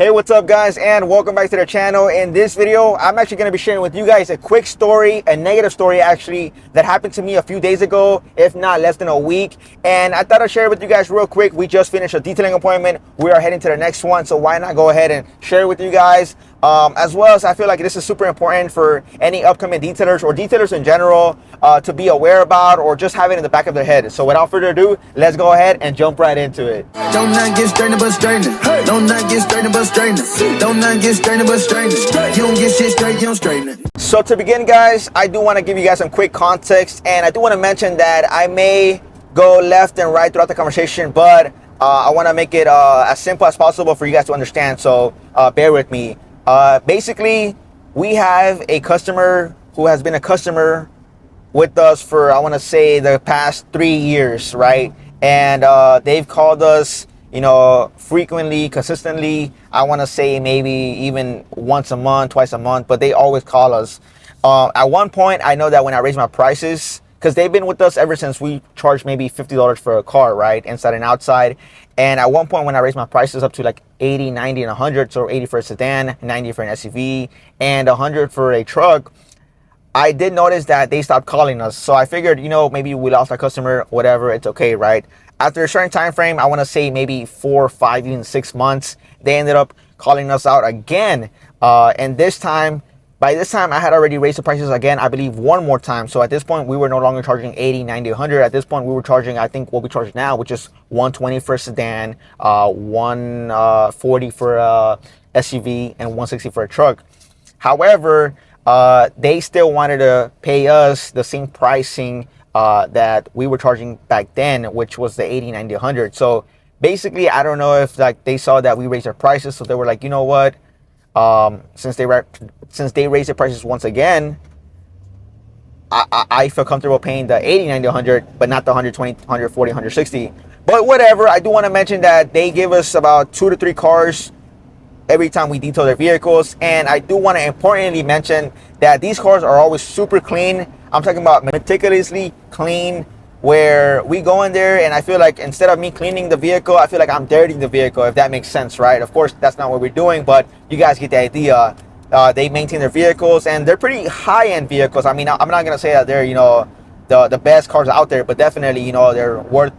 Hey, what's up guys, and welcome back to the channel. In this video, I'm actually going to be sharing with you guys a quick story, a negative story actually, that happened to me a few days ago, if not less than a week. And I thought I'd share it with you guys real quick. We just finished a detailing appointment. We are heading to the next one, so why not go ahead and share it with you guys. As well as I feel like this is super important for any upcoming detailers or detailers in general to be aware about or just have it in the back of their head. So without further ado, let's go ahead and jump right into it. Don't not get strained but strained. Don't not get strained but strained. Don't not get strained but strained. You don't get shit straight, you don't straighten it. So to begin, guys, I do want to give you guys some quick context, and I do want to mention that I may go left and right throughout the conversation, but I want to make it as simple as possible for you guys to understand. So bear with me. Basically, we have a customer who has been a customer with us for, I want to say, the past 3 years, right? And they've called us, frequently, consistently. I want to say maybe even once a month, twice a month, but they always call us. At one point, I know that when I raised my prices, because they've been with us ever since we charged maybe $50 for a car, right? Inside and outside. And at one point when I raised my prices up to like 80, 90, and 100, so 80 for a sedan, 90 for an SUV, and 100 for a truck, I did notice that they stopped calling us. So I figured, maybe we lost our customer, whatever, it's okay, right? After a certain time frame, I want to say maybe 4, 5, even 6 months, they ended up calling us out again. And by this time, I had already raised the prices again, I believe one more time. So at this point, we were no longer charging 80, 90, 100. At this point, we were charging, I think, what we charge now, which is 120 for a sedan, 140 for a SUV, and 160 for a truck. However, they still wanted to pay us the same pricing that we were charging back then, which was the 80, 90, 100. So basically, I don't know if they saw that we raised our prices, so they were like, you know what? Since they raised the prices once again, I feel comfortable paying the 80, 90, 100, but not the 120, 140, 160. But whatever, I do want to mention that they give us about 2 to 3 cars every time we detail their vehicles. And I do want to importantly mention that these cars are always super clean. I'm talking about meticulously clean, where we go in there and I feel like instead of me cleaning the vehicle, I feel like I'm dirtying the vehicle, if that makes sense, right? Of course, that's not what we're doing, but you guys get the idea. They maintain their vehicles, and they're pretty high-end vehicles. I mean, I'm not going to say that they're, the best cars out there, but definitely, they're worth,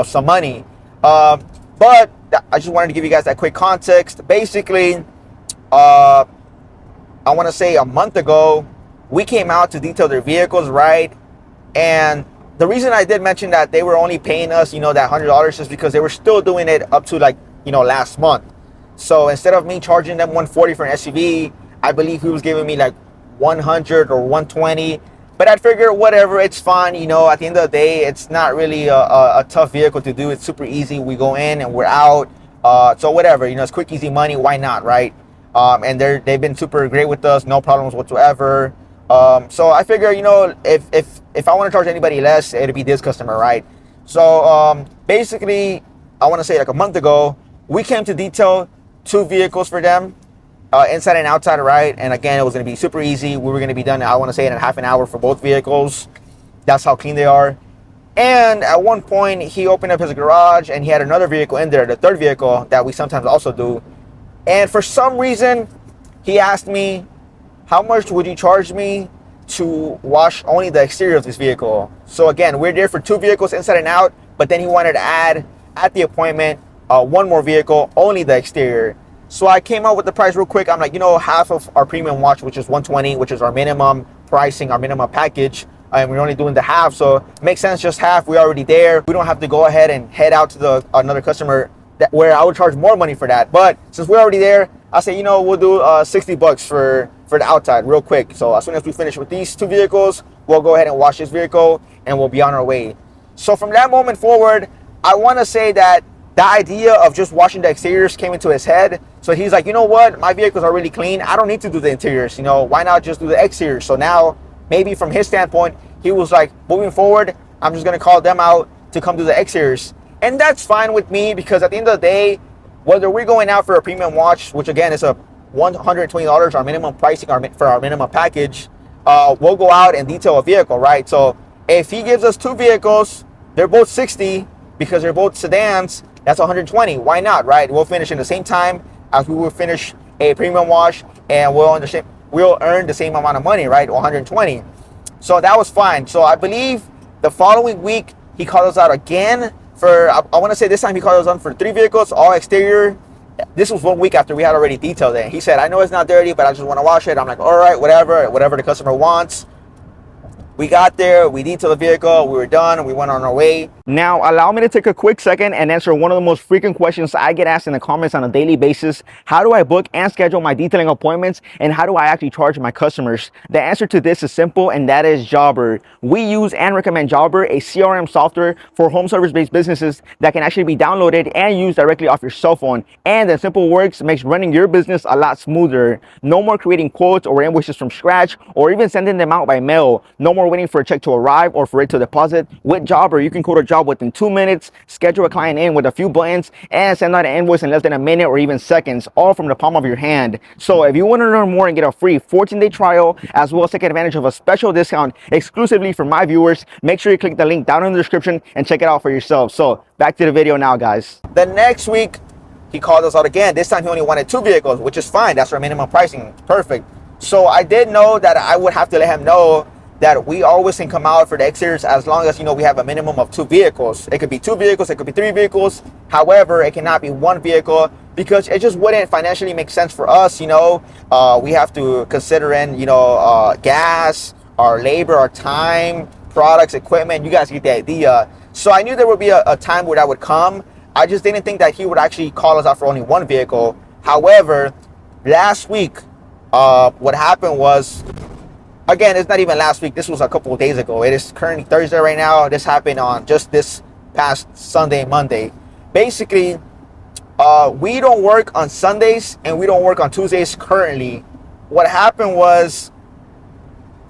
some money. But I just wanted to give you guys that quick context. Basically, I want to say a month ago, we came out to detail their vehicles, right? And the reason I did mention that they were only paying us, that $100 is because they were still doing it up to last month. So instead of me charging them 140 for an SUV, I believe he was giving me like 100 or 120. But I figured whatever, it's fine. At the end of the day, it's not really a tough vehicle to do. It's super easy. We go in and we're out. So whatever, it's quick, easy money. Why not, right? And they've been super great with us. No problems whatsoever. So I figure, if I want to charge anybody less, it'll be this customer, right? So basically, I want to say like a month ago, we came to detail 2 vehicles for them, inside and outside, right? And again, it was going to be super easy. We were going to be done, I want to say, in a half an hour for both vehicles. That's how clean they are. And at one point, he opened up his garage and he had another vehicle in there, the third vehicle that we sometimes also do. And for some reason, he asked me, how much would you charge me to wash only the exterior of this vehicle? So again, we're there for 2 vehicles inside and out, but then he wanted to add at the appointment 1 more vehicle, only the exterior. So I came up with the price real quick. I'm like, half of our premium watch, which is 120, which is our minimum pricing, our minimum package, and we're only doing the half, so it makes sense, just half. We're already there. We don't have to go ahead and head out to another customer where I would charge more money for that. But since we're already there, I say, we'll do $60 for the outside real quick. So as soon as we finish with these 2 vehicles, we'll go ahead and wash this vehicle and we'll be on our way. So from that moment forward, I want to say that the idea of just washing the exteriors came into his head. So he's like, you know what? My vehicles are really clean. I don't need to do the interiors. Why not just do the exteriors? So now, maybe from his standpoint, he was like, moving forward, I'm just going to call them out to come do the exteriors. And that's fine with me, because at the end of the day, whether we're going out for a premium watch, which again is a $120, our minimum pricing for our minimum package, we'll go out and detail a vehicle, right? So if he gives us 2 vehicles, they're both 60 because they're both sedans, that's 120. Why not, right? We'll finish in the same time, as we will finish a premium wash, and we'll earn the same amount of money, right? 120. So that was fine. So I believe the following week he called us out again for, I want to say this time he called us on for 3 vehicles, all exterior. This was 1 week after we had already detailed it. He said, I know it's not dirty, but I just want to wash it. I'm like, all right, whatever the customer wants. We got there, we detailed the vehicle, we were done, we went on our way. Now, allow me to take a quick second and answer one of the most frequent questions I get asked in the comments on a daily basis. How do I book and schedule my detailing appointments, and how do I actually charge my customers? The answer to this is simple, and that is Jobber. We use and recommend Jobber, a CRM software for home service-based businesses that can actually be downloaded and used directly off your cell phone. And in simple words, makes running your business a lot smoother. No more creating quotes or invoices from scratch, or even sending them out by mail. No more waiting for a check to arrive or for it to deposit. With Jobber, you can quote a job within 2 minutes, schedule a client in with a few buttons, and send out an invoice in less than a minute or even seconds, all from the palm of your hand. So if you want to learn more and get a free 14-day trial, as well as take advantage of a special discount exclusively for my viewers, make sure you click the link down in the description and check it out for yourself. So back to the video now, guys. The next week, he called us out again. This time he only wanted 2 vehicles, which is fine. That's our minimum pricing. Perfect. So I did know that I would have to let him know that we always can come out for the exteriors as long as, you know, we have a minimum of 2 vehicles. It could be 2 vehicles, it could be 3 vehicles. However, it cannot be 1 vehicle because it just wouldn't financially make sense for us. You know, we have to consider in, you know, gas, our labor, our time, products, equipment. You guys get the idea. So I knew there would be a time where that would come. I just didn't think that he would actually call us out for only 1 vehicle. However, last week, what happened was, again, it's not even last week. This was a couple of days ago. It is currently Thursday right now. This happened on just this past Sunday, Monday. Basically, we don't work on Sundays and we don't work on Tuesdays currently. What happened was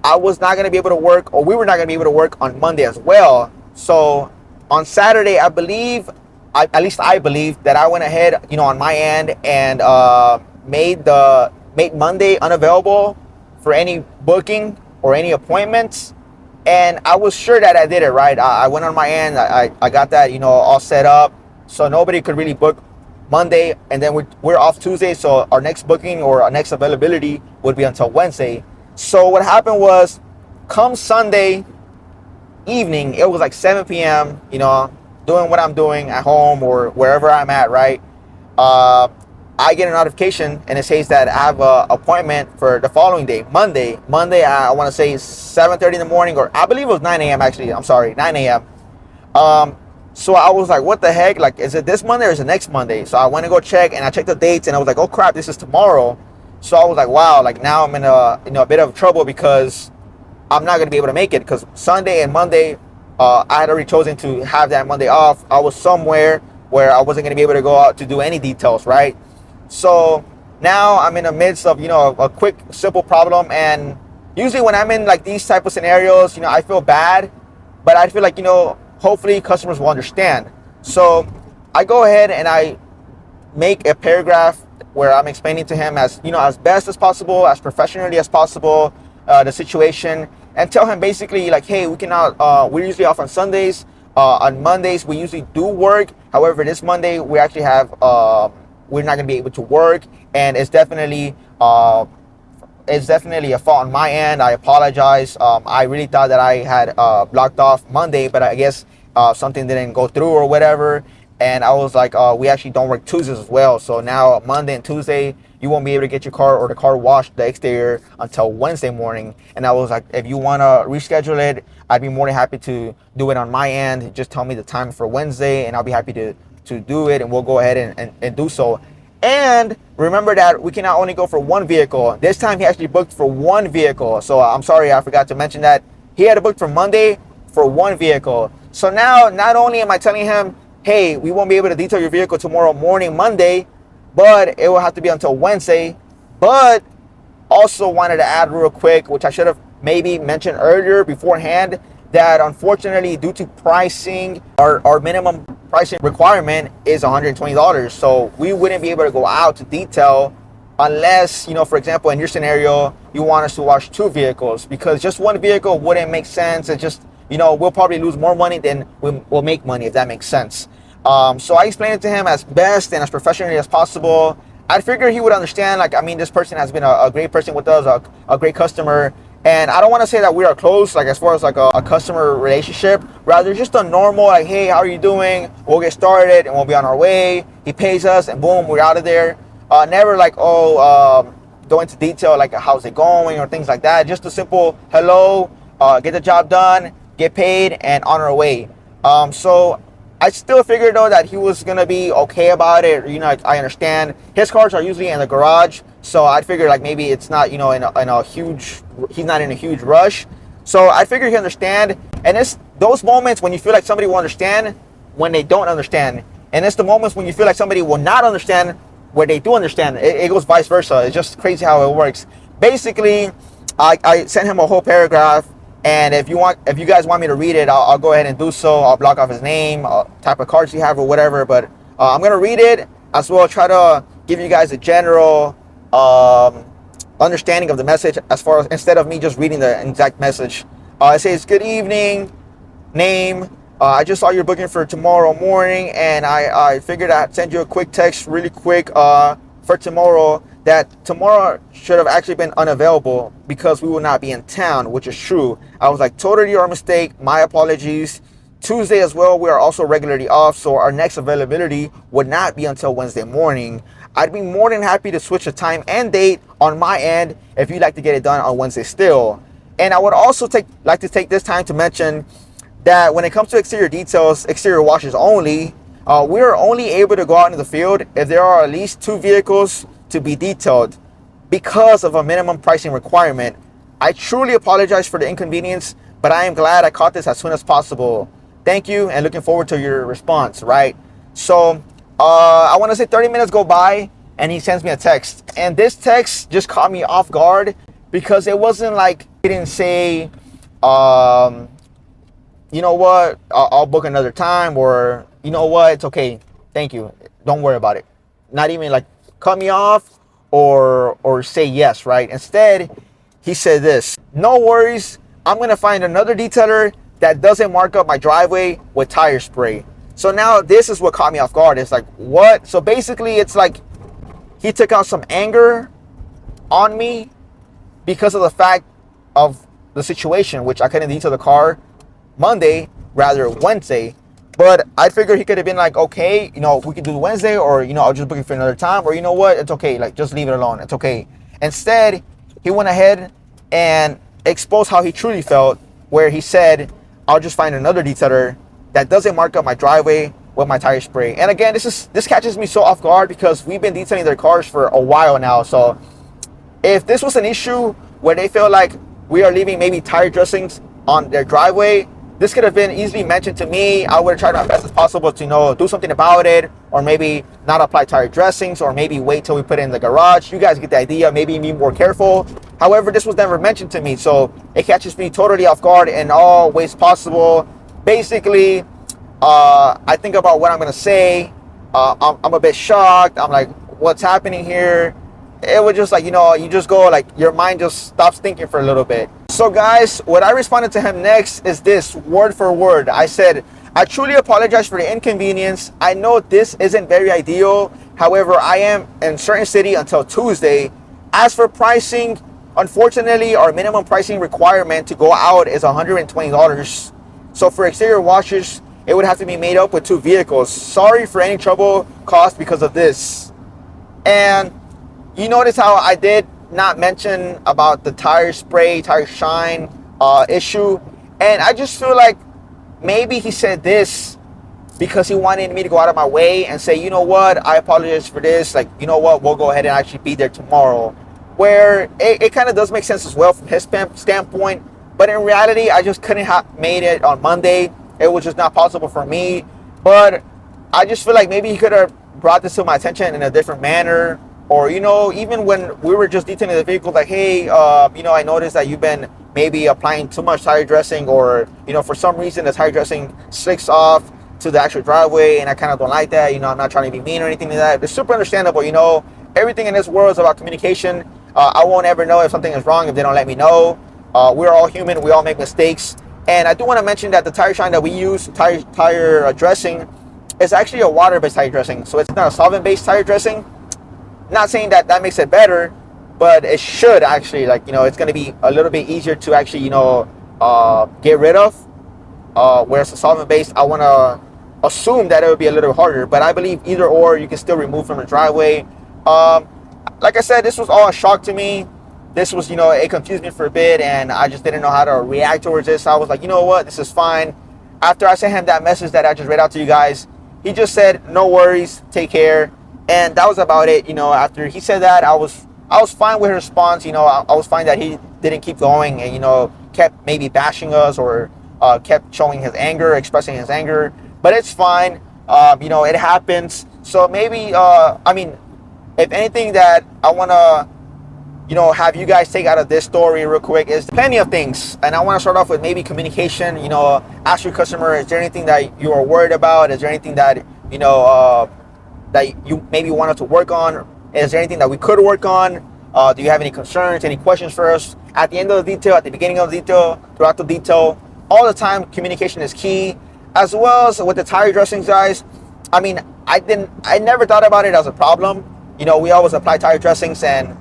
I was not going to be able to work, or we were not going to be able to work on Monday as well. So on Saturday, I believe, at least I believe, that I went ahead, you know, on my end and made Monday unavailable for any booking or any appointments. And I was sure that I did it right. I went on my end, I got that, you know, all set up, so nobody could really book Monday, and then we're off Tuesday, so our next booking or our next availability would be until Wednesday. So what happened was, come Sunday evening, it was like 7 p.m., you know, doing what I'm doing at home or wherever I'm at, right? I get a notification and it says that I have an appointment for the following day, Monday. I want to say 7:30 in the morning, or I believe it was 9 a.m. actually. I'm sorry, 9 a.m. So I was like, what the heck? Like, is it this Monday or is it next Monday? So I went to go check, and I checked the dates, and I was like, oh crap, this is tomorrow. So I was like, wow, like now I'm in a bit of trouble because I'm not going to be able to make it, because Sunday and Monday, I had already chosen to have that Monday off. I was somewhere where I wasn't going to be able to go out to do any details, right? So now I'm in the midst of, you know, a quick, simple problem. And usually when I'm in like these type of scenarios, you know, I feel bad, but I feel like, you know, hopefully customers will understand. So I go ahead and I make a paragraph where I'm explaining to him, as, you know, as best as possible, as professionally as possible, the situation, and tell him basically like, hey, we cannot, we're usually off on Sundays. On Mondays, we usually do work. However, this Monday, we actually have, we're not going to be able to work, and it's definitely a fault on my end. I apologize. I really thought that I had blocked off Monday, but I guess something didn't go through or whatever. And I was like, we actually don't work Tuesdays as well. So now Monday and Tuesday, you won't be able to get your car or the car washed, the exterior, until Wednesday morning. And I was like, if you want to reschedule it, I'd be more than happy to do it on my end. Just tell me the time for Wednesday, and I'll be happy to do it, and we'll go ahead and do so. And remember that we cannot only go for 1 vehicle. This time he actually booked for 1 vehicle. So I'm sorry, I forgot to mention that. He had to book for Monday for 1 vehicle. So now, not only am I telling him, hey, we won't be able to detail your vehicle tomorrow morning, Monday, but it will have to be until Wednesday. But also wanted to add real quick, which I should have maybe mentioned earlier beforehand, that unfortunately, due to pricing, our minimum pricing requirement is $120. So we wouldn't be able to go out to detail unless, you know, for example, in your scenario, you want us to wash 2 vehicles, because just 1 vehicle wouldn't make sense. It just, you know, we'll probably lose more money than we'll make money, if that makes sense. So I explained it to him as best and as professionally as possible. I figured he would understand. Like, I mean, this person has been a great person with us, a great customer. And I don't want to say that we are close, like as far as like a customer relationship. Rather, just a normal, like, hey, how are you doing? We'll get started and we'll be on our way. He pays us and boom, we're out of there. Never like, go into detail, like how's it going or things like that. Just a simple hello, get the job done, get paid, and on our way. So I still figured though that he was gonna be okay about it. You know, I understand his cars are usually in the garage, so I figured like maybe it's not, you know, in a huge, he's not in a huge rush. So I figured he understand. And it's those moments when you feel like somebody will understand when they don't understand, and it's the moments when you feel like somebody will not understand where they do understand. It goes vice versa. It's just crazy how it works. Basically, I sent him a whole paragraph, and if you guys want me to read it, I'll go ahead and do so. I'll block off his name, type of cards you have or whatever, but I'm gonna read it as well. Try to give you guys a general understanding of the message, as far as instead of me just reading the exact message. It says, good evening, name. I just saw your booking for tomorrow morning, and I figured I'd send you a quick text really quick for tomorrow, that tomorrow should have actually been unavailable because we will not be in town, which is true. I was like, totally your mistake, my apologies. Tuesday as well, we are also regularly off, so our next availability would not be until Wednesday morning. I'd be more than happy to switch a time and date on my end if you'd like to get it done on Wednesday still. And I would also like to take this time to mention that when it comes to exterior details, exterior washes only, we are only able to go out into the field if there are at least 2 vehicles to be detailed because of a minimum pricing requirement. I truly apologize for the inconvenience, but I am glad I caught this as soon as possible. Thank you, and looking forward to your response, right? So I want to say 30 minutes go by, and he sends me a text. And this text just caught me off guard because it wasn't like, he didn't say, you know what, I'll book another time, or you know what, it's okay, thank you, don't worry about it. Not even like cut me off or say yes, right? Instead, he said this: no worries, I'm gonna find another detailer that doesn't mark up my driveway with tire spray. So now this is what caught me off guard. It's like, what? So basically it's like he took out some anger on me because of the fact of the situation, which I couldn't detail the car Monday, rather Wednesday. But I figured he could have been like, okay, you know, we could do Wednesday, or, you know, I'll just book it for another time, or you know what, it's okay, like just leave it alone, it's okay. Instead, he went ahead and exposed how he truly felt, where he said, I'll just find another detailer that doesn't mark up my driveway with my tire spray. And again, this catches me so off guard because we've been detailing their cars for a while now. So if this was an issue where they feel like we are leaving maybe tire dressings on their driveway, this could have been easily mentioned to me. I would have tried my best as possible to, you know, do something about it, or maybe not apply tire dressings, or maybe wait till we put it in the garage. You guys get the idea, maybe be more careful. However, this was never mentioned to me, so it catches me totally off guard in all ways possible. Basically, I think about what I'm gonna say. I'm a bit shocked. I'm like, what's happening here? It was just like, you know, you just go like, your mind just stops thinking for a little bit. So guys, what I responded to him next is this, word for word. I said, I truly apologize for the inconvenience. I know this isn't very ideal. However, I am in certain city until Tuesday. As for pricing, unfortunately, our minimum pricing requirement to go out is $120. So for exterior washes, it would have to be made up with 2 vehicles. Sorry for any trouble caused because of this. And you notice how I did not mention about the tire spray, tire shine issue. And I just feel like maybe he said this because he wanted me to go out of my way and say, you know what, I apologize for this. Like, you know what, we'll go ahead and actually be there tomorrow. Where it kind of does make sense as well from his standpoint. But in reality, I just couldn't have made it on Monday. It was just not possible for me. But I just feel like maybe he could have brought this to my attention in a different manner. Or, you know, even when we were just detailing the vehicle, like, hey, you know, I noticed that you've been maybe applying too much tire dressing, or, you know, for some reason the tire dressing slicks off to the actual driveway, and I kind of don't like that. You know, I'm not trying to be mean or anything like that. It's super understandable, you know. Everything in this world is about communication. I won't ever know if something is wrong if they don't let me know. We're all human. We all make mistakes. And I do want to mention that the tire shine that we use, tire dressing, is actually a water-based tire dressing. So it's not a solvent-based tire dressing. Not saying that that makes it better, but it should actually, like, it's going to be a little bit easier to actually, get rid of. Whereas the solvent based, I want to assume that it would be a little harder, but I believe either or you can still remove from the driveway. Like I said, this was all a shock to me. This was, it confused me for a bit, and I just didn't know how to react towards this. I was like, you know what, this is fine. After I sent him that message that I just read out to you guys, he just said, no worries, take care. And that was about it. After he said that, I was fine with his response. I was fine that he didn't keep going and, kept maybe bashing us or kept showing his anger, expressing his anger. But it's fine. It happens. So maybe, if anything that I want to, have you guys take out of this story real quick is plenty of things. And I want to start off with maybe communication. Ask your customer, is there anything that you are worried about? Is there anything that, that you maybe wanted to work on? Is there anything that we could work on? Do you have any concerns, any questions for us? At the end of the detail, at the beginning of the detail, throughout the detail, all the time, communication is key. As well as with the tire dressings, guys. I never thought about it as a problem. We always apply tire dressings, and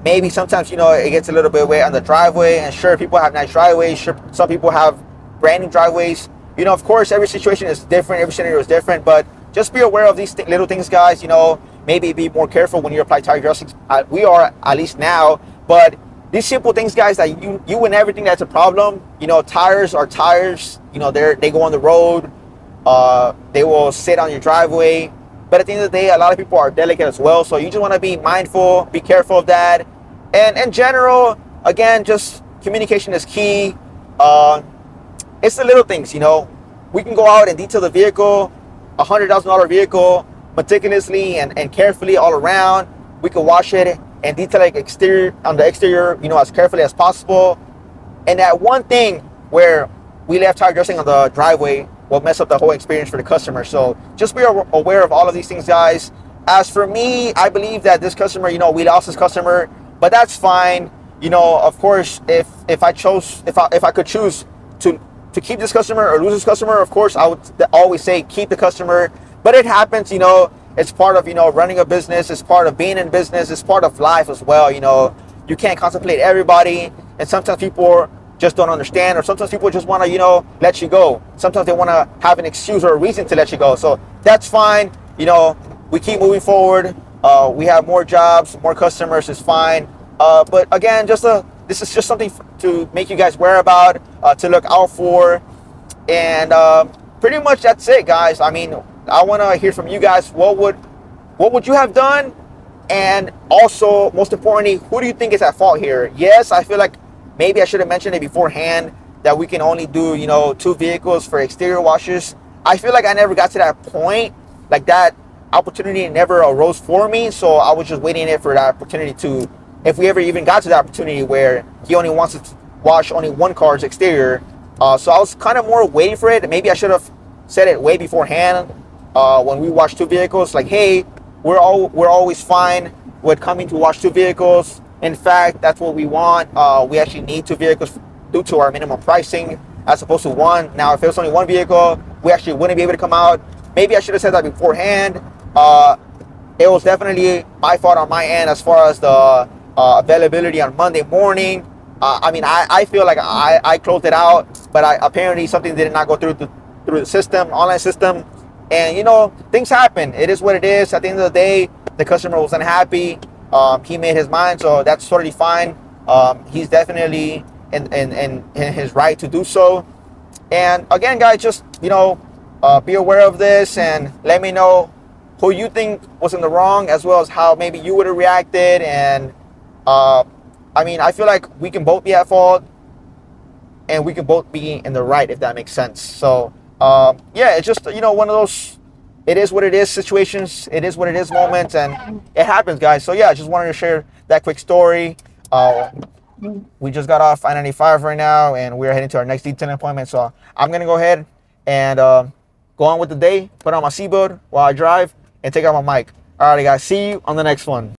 maybe sometimes, it gets a little bit wet on the driveway. And sure, people have nice driveways. Sure, some people have brand new driveways. Of course, every situation is different. Every scenario is different. But just be aware of these little things, guys. Maybe be more careful when you apply tire dressings. We are, at least now. But these simple things, guys, that you would never think that's a problem. Tires are tires. They go on the road. They will sit on your driveway. But at the end of the day, a lot of people are delicate as well. So you just want to be mindful, be careful of that. And in general, again, just communication is key. It's the little things, We can go out and detail the vehicle, $100,000 vehicle, meticulously and carefully all around. We can wash it and detail it on the exterior, as carefully as possible. And that one thing where we left tire dressing on the driveway will mess up the whole experience for the customer. So just be aware of all of these things, guys. As for me, I believe that this customer, we lost this customer, but that's fine. Of course, if I could choose to keep this customer or lose this customer, of course, I would always say keep the customer. But it happens, it's part of, running a business. It's part of being in business. It's part of life as well. You can't contemplate everybody. And sometimes people just don't understand, or sometimes people just want to, let you go. Sometimes they want to have an excuse or a reason to let you go. So that's fine. We keep moving forward. We have more jobs, more customers. It's fine. But again, this is just something to make you guys aware about, to look out for. And pretty much that's it, guys. I want to hear from you guys. What would you have done? And also, most importantly, who do you think is at fault here? Yes, I feel like maybe I should have mentioned it beforehand that we can only do, 2 vehicles for exterior washes. I feel like I never got to that point. Like, that opportunity never arose for me. So I was just waiting for that opportunity to, if we ever even got to the opportunity where he only wants to wash only 1 car's exterior. So I was kind of more waiting for it. Maybe I should have said it way beforehand when we wash 2 vehicles. Like, hey, we're always fine with coming to wash 2 vehicles. In fact, that's what we want. We actually need 2 vehicles due to our minimum pricing as opposed to 1. Now, if it was only 1 vehicle, we actually wouldn't be able to come out. Maybe I should have said that beforehand. It was definitely my fault on my end as far as the availability on Monday morning. I feel like I closed it out, but apparently something did not go through the system, online system. And, things happen. It is what it is. At the end of the day, the customer was unhappy. He made his mind, so that's totally fine. He's definitely in his right to do so. And again, guys, just, be aware of this and let me know who you think was in the wrong, as well as how maybe you would have reacted. And I feel like we can both be at fault and we can both be in the right, if that makes sense. So it's just, one of those, it is what it is situations, it is what it is moments, and it happens, guys. So I just wanted to share that quick story. We just got off I-95 right now, and we're heading to our next detailing appointment. So I'm going to go ahead and go on with the day, put on my seatbelt while I drive, and take out my mic. All right, guys, see you on the next one.